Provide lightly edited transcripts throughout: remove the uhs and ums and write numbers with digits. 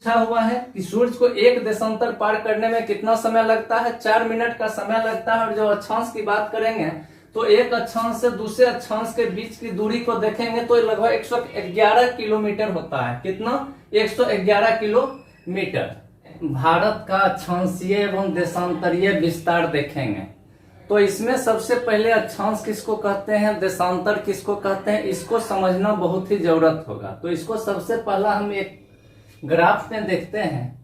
पूछा हुआ है कि सूर्य को एक देशांतर पार करने में कितना समय लगता है। 4 मिनट का समय लगता है। और जो अक्षांश की बात करेंगे तो एक अक्षांश से दूसरे अक्षांश के बीच की दूरी को देखेंगे तो लगभग 111 किलोमीटर होता है। कितना? 111 किलोमीटर। भारत का अक्षांशीय एवं देशांतरीय विस्तार देखेंगे तो इसमें सबसे पहले अक्षांश किसको कहते हैं, देशांतर किसको कहते हैं, इसको समझना बहुत ही जरूरत होगा। तो इसको सबसे पहला हम एक ग्राफ में देखते हैं।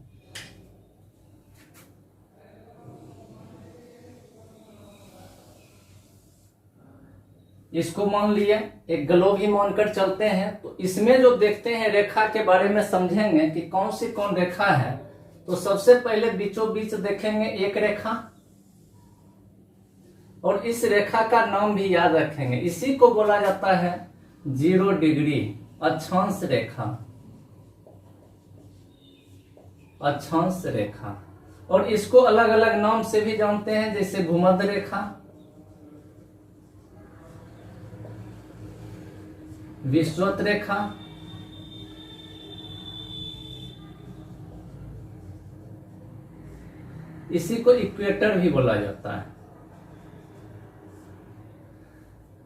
इसको मान लिए एक ग्लोब ही मानकर चलते हैं। तो इसमें जो देखते हैं रेखा के बारे में समझेंगे कि कौन सी कौन रेखा है। तो सबसे पहले बीचों बीच देखेंगे एक रेखा, और इस रेखा का नाम भी याद रखेंगे। इसी को बोला जाता है 0 डिग्री अक्षांश रेखा, अक्षांश रेखा। और इसको अलग अलग नाम से भी जानते हैं, जैसे भूमध्य रेखा, विषुवत रेखा, इसी को इक्वेटर भी बोला जाता है।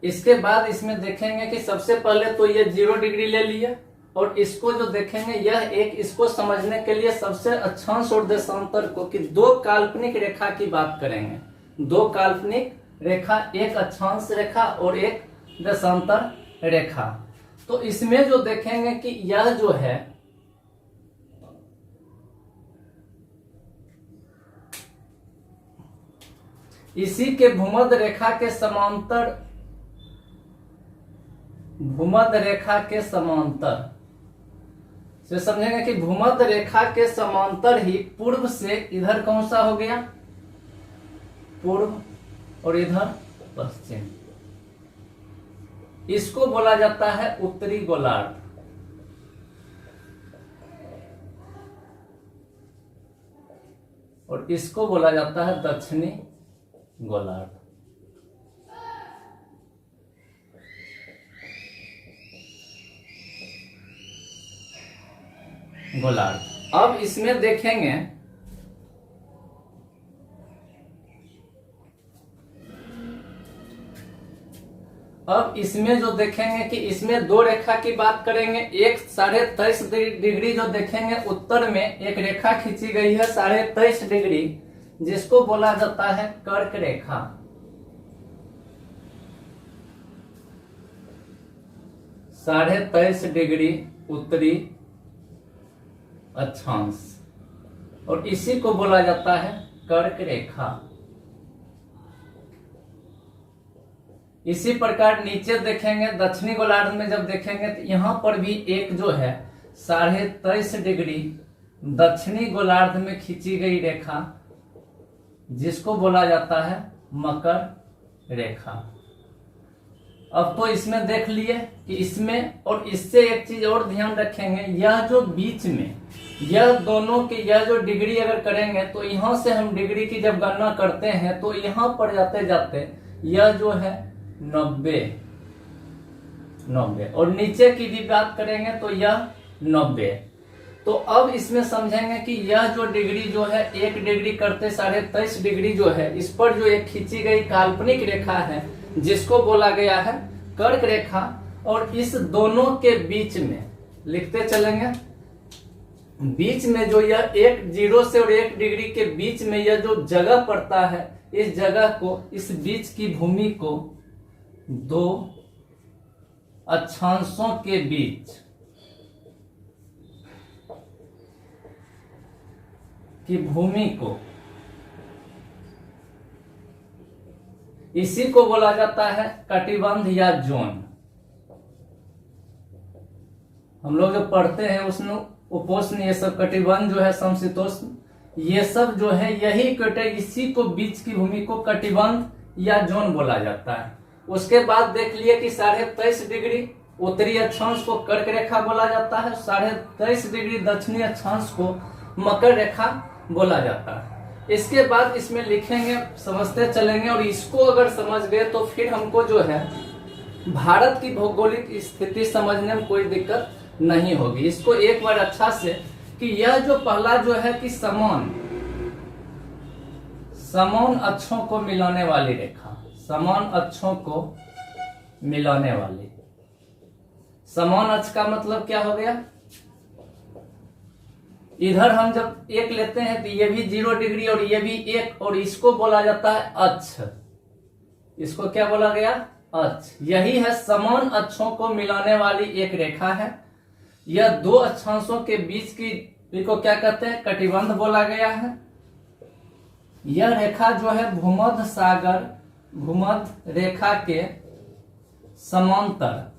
इसके बाद इसमें देखेंगे कि सबसे पहले तो ये 0 डिग्री ले लिया, और इसको जो देखेंगे यह एक, इसको समझने के लिए सबसे अक्षांश और देशांतर को कि 2 काल्पनिक रेखा की बात करेंगे। 2 काल्पनिक रेखा, एक अक्षांश रेखा और एक देशांतर रेखा। तो इसमें जो देखेंगे कि यह जो है इसी के भूमध्य रेखा के समांतर, भूमध्य रेखा के समांतर से समझेंगे कि भूमध्य रेखा के समांतर ही पूर्व से इधर कौन सा हो गया, पूर्व, और इधर पश्चिम। इसको बोला जाता है उत्तरी गोलार्ध, और इसको बोला जाता है दक्षिणी गोलार्ध। गोलार्ध। अब इसमें देखेंगे जो देखेंगे कि इसमें 2 रेखा की बात करेंगे। एक 23.5 डिग्री जो देखेंगे उत्तर में एक रेखा खींची गई है 23.5 डिग्री, जिसको बोला जाता है कर्क रेखा। साढ़े 23 डिग्री उत्तरी अक्षांश, और इसी को बोला जाता है कर्क रेखा। इसी प्रकार नीचे देखेंगे दक्षिणी गोलार्ध में जब देखेंगे तो यहां पर भी एक जो है 23.5 डिग्री दक्षिणी गोलार्ध में खींची गई रेखा, जिसको बोला जाता है मकर रेखा। अब तो इसमें देख लिए कि इसमें, और इससे एक चीज और ध्यान रखेंगे, यह जो बीच में यह दोनों के यह जो डिग्री अगर करेंगे तो यहां से हम डिग्री की जब गणना करते हैं तो यहां पर जाते जाते यह जो है 90, और नीचे की भी बात करेंगे तो यह 90। तो अब इसमें समझेंगे कि यह जो डिग्री जो है 1 डिग्री करते 23.5 डिग्री जो है, इस पर जो एक खींची गई काल्पनिक रेखा है जिसको बोला गया है कर्क रेखा। और इस दोनों के बीच में लिखते चलेंगे, बीच में जो यह 0 से और 1 डिग्री के बीच में यह जो जगह पड़ता है, इस जगह को, इस बीच की भूमि को 2 अक्षांशों के बीच की भूमि को, इसी को बोला जाता है कटिबंध या जोन। हम लोग जो पढ़ते हैं उसमें उपोष्ण, ये सब कटिबंध जो है, समशीतोष्ण, ये सब जो है यही इक्वेटर, इसी को बीच की भूमि को कटिबंध या जोन बोला जाता है। उसके बाद देख लिए कि 23.5 डिग्री उत्तरी अक्षांश को कर्क रेखा बोला जाता है, 23.5 डिग्री दक्षिणी अक्षांश को मकर रेखा बोला जाता है। इसके बाद इसमें लिखेंगे, समझते चलेंगे, और इसको अगर समझ गए तो फिर हमको जो है भारत की भौगोलिक स्थिति समझने में कोई दिक्कत नहीं होगी। इसको एक बार अच्छा से कि यह जो पहला जो है कि समान अक्षों को मिलाने वाली रेखा, समान अक्षों को मिलाने वाली। समान अक्ष का मतलब क्या हो गया, इधर हम जब एक लेते हैं तो ये भी 0 डिग्री और ये भी एक, और इसको बोला जाता है अक्ष। इसको क्या बोला गया, अक्ष। यही है समान अक्षों को मिलाने वाली एक रेखा है। यह दो अक्षांशों के बीच की को क्या कहते हैं, कटिबंध बोला गया है। यह रेखा जो है भूमध्य रेखा के समांतर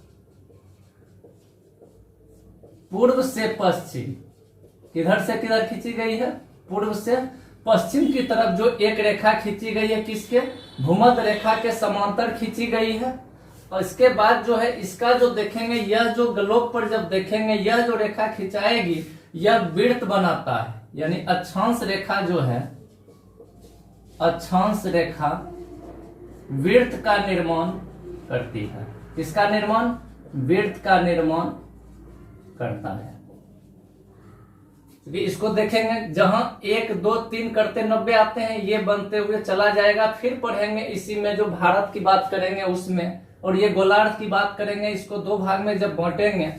पूर्व से पश्चिम, किधर से किधर खींची गई है, पूर्व से पश्चिम की तरफ जो एक रेखा खींची गई है, किसके, भूमध्य रेखा के समांतर खींची गई है। और इसके बाद जो है इसका जो देखेंगे, यह जो ग्लोब पर जब देखेंगे, यह जो रेखा खिंचाएगी यह वृत्त बनाता है, यानी अक्षांश रेखा जो है, अक्षांश रेखा वृत्त का निर्माण करती है। किसका निर्माण, वृत्त का निर्माण करता है। क्योंकि इसको देखेंगे, जहां 1 2 3 करते 90 आते हैं, ये बनते हुए चला जाएगा। फिर पढ़ेंगे इसी में जो भारत की बात करेंगे उसमें, और ये गोलार्ध की बात करेंगे, इसको 2 भाग में जब बांटेंगे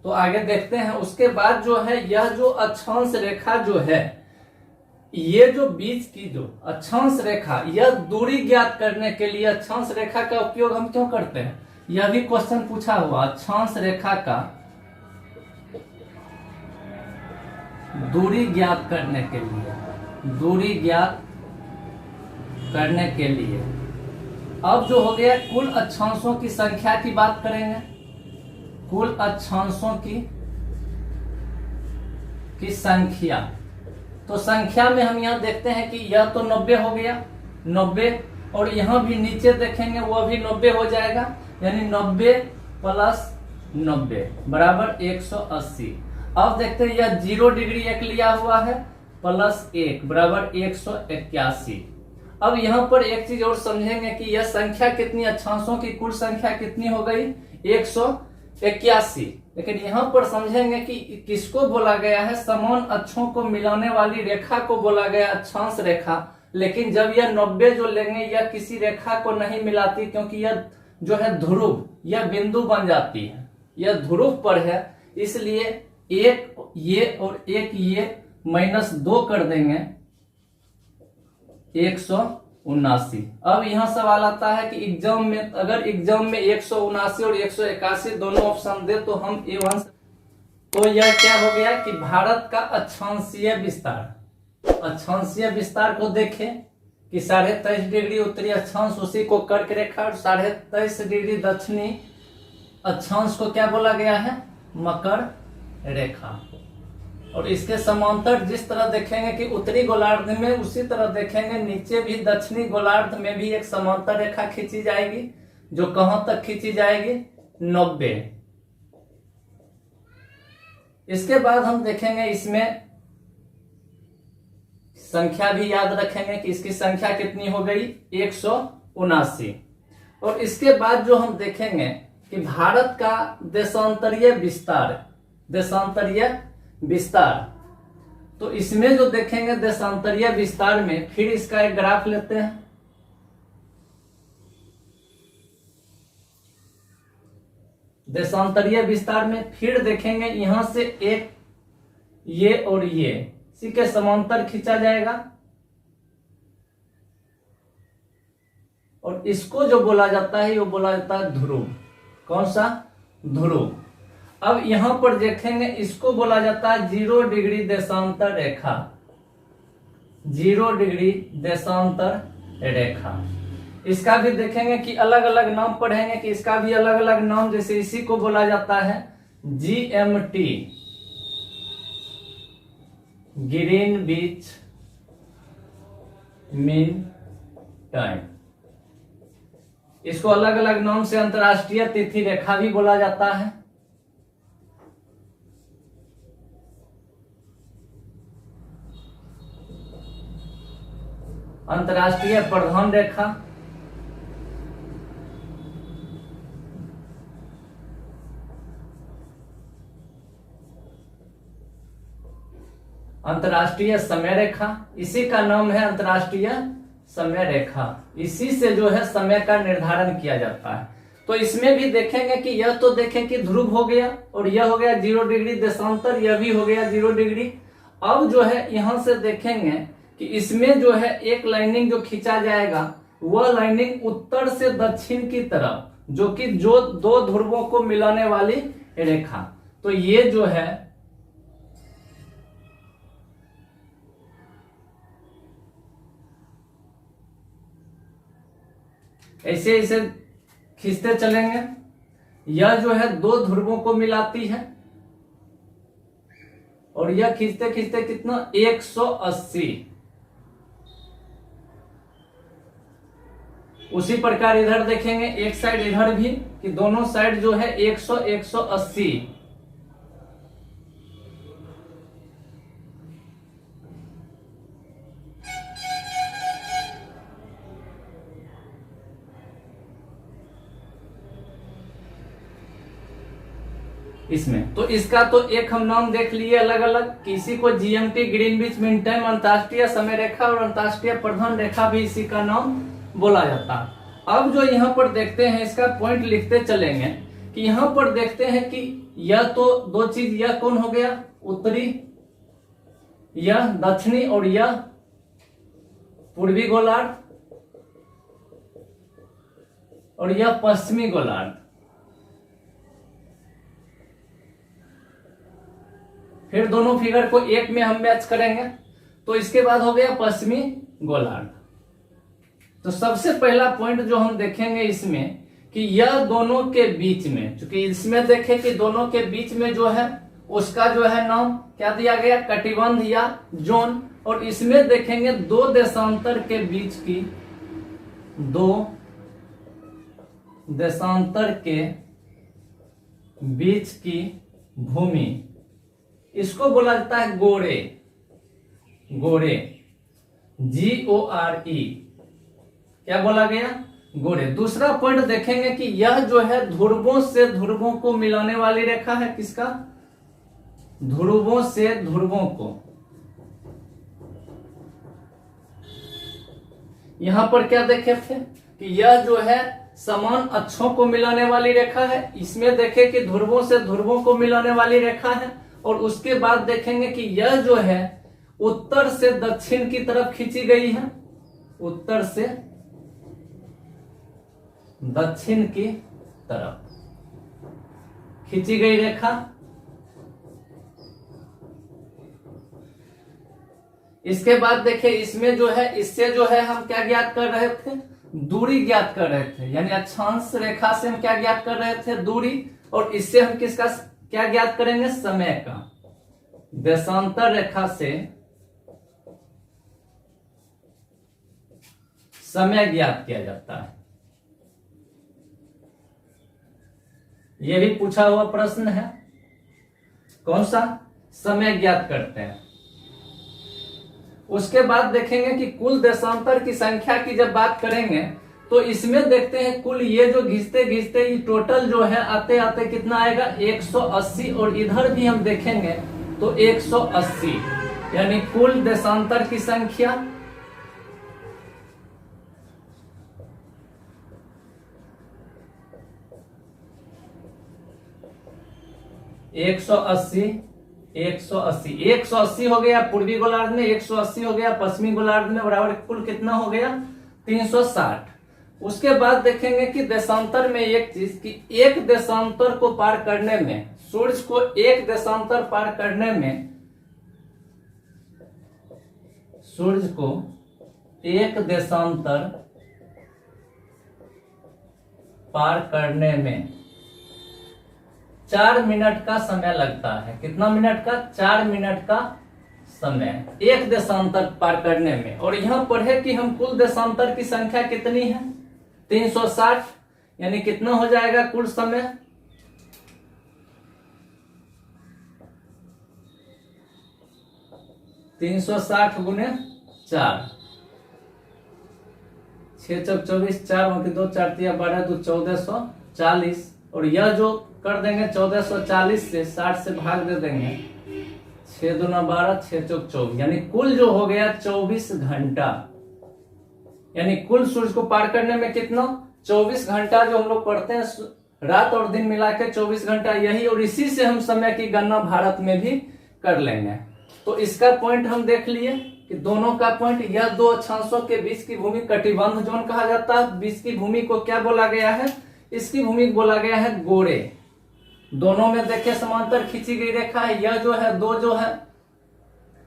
तो आगे देखते हैं। उसके बाद जो है यह जो अक्षांश रेखा जो है, ये जो बीच की जो अक्षांश रेखा, यह दूरी ज्ञात करने के लिए अक्षांश रेखा का उपयोग हम क्यों करते हैं, यह भी क्वेश्चन पूछा हुआ। अक्षांश रेखा का दूरी ज्ञात करने के लिए, दूरी ज्ञात करने के लिए। अब जो हो गया कुल अक्षांशों की संख्या की बात करेंगे। कुल अक्षांशों की संख्या, तो संख्या में हम यहां देखते हैं कि यह तो 90 हो गया, 90, और यहां भी नीचे देखेंगे वह भी 90 हो जाएगा, यानी 90 प्लस 90 बराबर 180। अब देखते हैं यह 0 डिग्री एक लिया हुआ है, प्लस 1 बराबर 181। अब यहाँ पर एक चीज और समझेंगे कि यह संख्या कितनी, अक्षांशों की कुल संख्या कितनी हो गई, 181। लेकिन यहाँ पर समझेंगे कि किसको बोला गया है, समान अक्षों को मिलाने वाली रेखा को बोला गया अक्षांश रेखा। लेकिन जब यह 90 जो लेंगे, यह किसी रेखा को नहीं मिलाती, क्योंकि यह जो है ध्रुव, यह बिंदु बन जाती है, यह ध्रुव पर है। इसलिए एक ये और एक ये -2 कर देंगे, 179। अब यहाँ सवाल आता है कि एग्जाम में, अगर एग्जाम में 179 और 181 दोनों ऑप्शन दे तो हम A1, तो यह क्या हो गया कि भारत का अक्षांशीय विस्तार, अक्षांशीय विस्तार को देखें कि 23.5 डिग्री उत्तरी अक्षांश, उसी को कर्क रेखा, और 23.5 डिग्री दक्षिणी अक्षांश को क्या बोला गया है, मकर रेखा। और इसके समांतर जिस तरह देखेंगे कि उत्तरी गोलार्ध में, उसी तरह देखेंगे नीचे भी दक्षिणी गोलार्ध में भी एक समांतर रेखा खींची जाएगी, जो कहां तक खींची जाएगी, 90। इसके बाद हम देखेंगे इसमें संख्या भी याद रखेंगे कि इसकी संख्या कितनी हो गई, 179। और इसके बाद जो हम देखेंगे कि भारत का देशांतरीय विस्तार, देशांतरीय विस्तार, तो इसमें जो देखेंगे देशांतरीय विस्तार में, फिर इसका एक ग्राफ लेते हैं। देशांतरीय विस्तार में फिर देखेंगे यहां से एक ये और ये इसी के समांतर खींचा जाएगा, और इसको जो बोला जाता है वो बोला जाता है ध्रुव। कौन सा, ध्रुव। अब यहां पर देखेंगे इसको बोला जाता है 0 डिग्री देशांतर रेखा, 0 डिग्री देशांतर रेखा। इसका भी देखेंगे कि अलग अलग नाम पढ़ेंगे कि इसका भी अलग अलग नाम, जैसे इसी को बोला जाता है GMT, ग्रीनविच मीन टाइम। इसको अलग अलग नाम से अंतरराष्ट्रीय तिथि रेखा भी बोला जाता है। अंतरराष्ट्रीय प्रधान रेखा, अंतर्राष्ट्रीय समय रेखा, इसी का नाम है अंतर्राष्ट्रीय समय रेखा। इसी से जो है समय का निर्धारण किया जाता है। तो इसमें भी देखेंगे कि यह तो देखें कि ध्रुव हो गया और यह हो गया 0 डिग्री देशांतर, यह भी हो गया 0 डिग्री। अब जो है यहां से देखेंगे कि इसमें जो है एक लाइनिंग जो खींचा जाएगा वह लाइनिंग उत्तर से दक्षिण की तरफ, जो कि जो दो ध्रुवों को मिलाने वाली रेखा। तो ये जो है ऐसे ऐसे खींचते चलेंगे। यह जो है दो ध्रुवों को मिलाती है और यह खींचते खींचते कितना 180। उसी प्रकार इधर देखेंगे एक साइड इधर भी कि दोनों साइड जो है 100 180। इसमें तो इसका तो एक हम नाम देख लिए अलग अलग, किसी को जीएमटी ग्रीनविच मीन टाइम अंतर्राष्ट्रीय समय रेखा और अंतर्राष्ट्रीय प्रधान रेखा भी इसी का नाम बोला जाता है। अब जो यहाँ पर देखते हैं इसका पॉइंट लिखते चलेंगे कि यहाँ पर देखते हैं कि यह तो दो चीज, यह कौन हो गया उत्तरी, यह दक्षिणी और यह पूर्वी गोलार्ध और यह पश्चिमी गोलार्ध। फिर दोनों फिगर को एक में हम मैच करेंगे तो इसके बाद हो गया पश्चिमी गोलार्ध। तो सबसे पहला पॉइंट जो हम देखेंगे इसमें कि यह दोनों के बीच में, चूंकि इसमें देखें कि दोनों के बीच में जो है उसका जो है नाम क्या दिया गया कटिबंध या जोन। और इसमें देखेंगे दो देशांतर के बीच की, दो देशांतर के बीच की भूमि, इसको बोला जाता है गोरे, गोरे GORE, क्या बोला गया गोरे। दूसरा पॉइंट देखेंगे कि यह जो है ध्रुवों से ध्रुवों को मिलाने वाली रेखा है, किसका ध्रुवों से ध्रुवों को। यहां पर क्या देखे थे कि यह जो है समान अक्षों को मिलाने वाली रेखा है, इसमें देखे कि ध्रुवों से ध्रुवों को मिलाने वाली रेखा है। और उसके बाद देखेंगे कि यह जो है उत्तर से दक्षिण की तरफ खींची गई है, उत्तर से दक्षिण की तरफ खींची गई रेखा। इसके बाद देखिए इसमें जो है, इससे जो है हम क्या ज्ञात कर रहे थे दूरी ज्ञात कर रहे थे, यानी अक्षांश रेखा से हम क्या ज्ञात कर रहे थे दूरी। और इससे हम किसका क्या ज्ञात करेंगे समय का। देशांतर रेखा से समय ज्ञात किया जाता है। यह भी पूछा हुआ प्रश्न है, कौन सा समय ज्ञात करते हैं। उसके बाद देखेंगे कि कुल देशांतर की संख्या की जब बात करेंगे तो इसमें देखते हैं कुल ये जो घिसते घिसते ये टोटल जो है आते आते कितना आएगा 180। और इधर भी हम देखेंगे तो 180, यानी कुल देशांतर की संख्या 180, 180, 180 हो गया पूर्वी गोलार्ध में, 180 हो गया पश्चिमी गोलार्ध में, बराबर कुल कितना हो गया 360। उसके बाद देखेंगे कि देशांतर में एक चीज कि एक देशांतर को पार करने में, सूर्य को एक देशांतर पार करने में, सूर्य को एक देशांतर पार करने में 4 मिनट का समय लगता है। कितना मिनट का 4 मिनट का समय एक देशांतर पार करने में। और यहां पर है कि हम कुल देशांतर की संख्या कितनी है 360, यानी कितना हो जाएगा कुल समय 360 गुने 4, 6 चौक 24, 4 2 4 12 2 1440। और यह जो कर देंगे 1440 से 60 से भाग दे देंगे 6 दूना 12, 6 चौक 24, यानी कुल जो हो गया 24 घंटा, यानी कुल सूरज को पार करने में कितना 24 घंटा जो हम लोग पढ़ते हैं, रात और दिन मिला के 24 घंटा यही, और इसी से हम समय की गणना भारत में भी कर लेंगे। तो इसका पॉइंट हम देख लिए कि दोनों का पॉइंट, यह दो अक्षांशों के बीच की भूमि कटिबंध जोन कहा जाता है। बीच की भूमि को क्या बोला गया है, इसकी भूमि बोला गया है गोरे। दोनों में देखिए समांतर खींची गई रेखा है, यह जो है दो जो है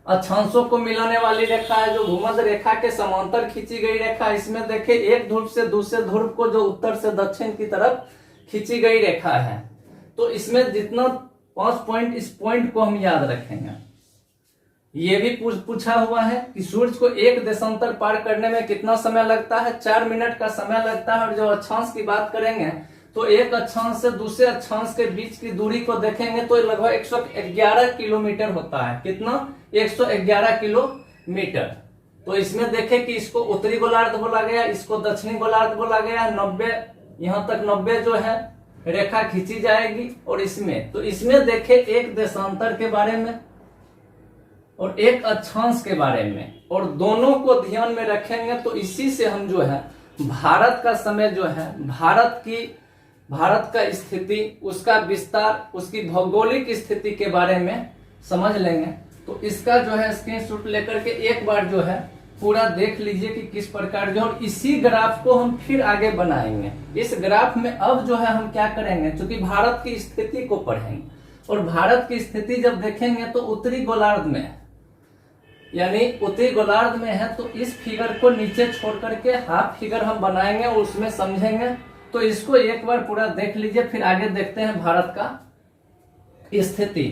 अक्षांशों को मिलाने वाली रेखा है, जो भूमध्य रेखा के समांतर खींची गई रेखा। इसमें देखिए एक ध्रुव से दूसरे ध्रुव को जो उत्तर से दक्षिण की तरफ खींची गई रेखा है। तो इसमें जितना 5 पॉइंट, इस पॉइंट को हम याद रखेंगे। ये भी पूछा हुआ है कि सूर्य को एक देशांतर पार करने में कितना समय लगता है, 4 मिनट का समय लगता है। और जो अक्षांश की बात करेंगे तो एक अक्षांश से दूसरे अक्षांश के बीच की दूरी को देखेंगे तो लगभग 111 किलोमीटर होता है। कितना, 111 किलोमीटर। तो इसमें देखें कि इसको उत्तरी गोलार्ध बोला गया, इसको दक्षिणी गोलार्ध बोला गया। 90 यहां तक 90 जो है रेखा खींची जाएगी। और इसमें देखें एक देशांतर के बारे में और एक अक्षांश के बारे में, और दोनों को ध्यान में रखेंगे तो इसी से हम जो है भारत का समय जो है, भारत का स्थिति, उसका विस्तार, उसकी भौगोलिक स्थिति के बारे में समझ लेंगे। तो इसका जो है स्क्रीनशॉट लेकर के एक बार जो है पूरा देख लीजिए कि किस प्रकार जो, और इसी ग्राफ को हम फिर आगे बनाएंगे। इस ग्राफ में अब जो है हम क्या करेंगे, क्योंकि भारत की स्थिति को पढ़ेंगे, और भारत की स्थिति जब देखेंगे तो उत्तरी गोलार्ध में है, यानी उत्तरी गोलार्ध में है। तो इस फिगर को नीचे छोड़ करके हाफ फिगर हम बनाएंगे और उसमें समझेंगे। तो इसको एक बार पूरा देख लीजिए, फिर आगे देखते हैं भारत का स्थिति।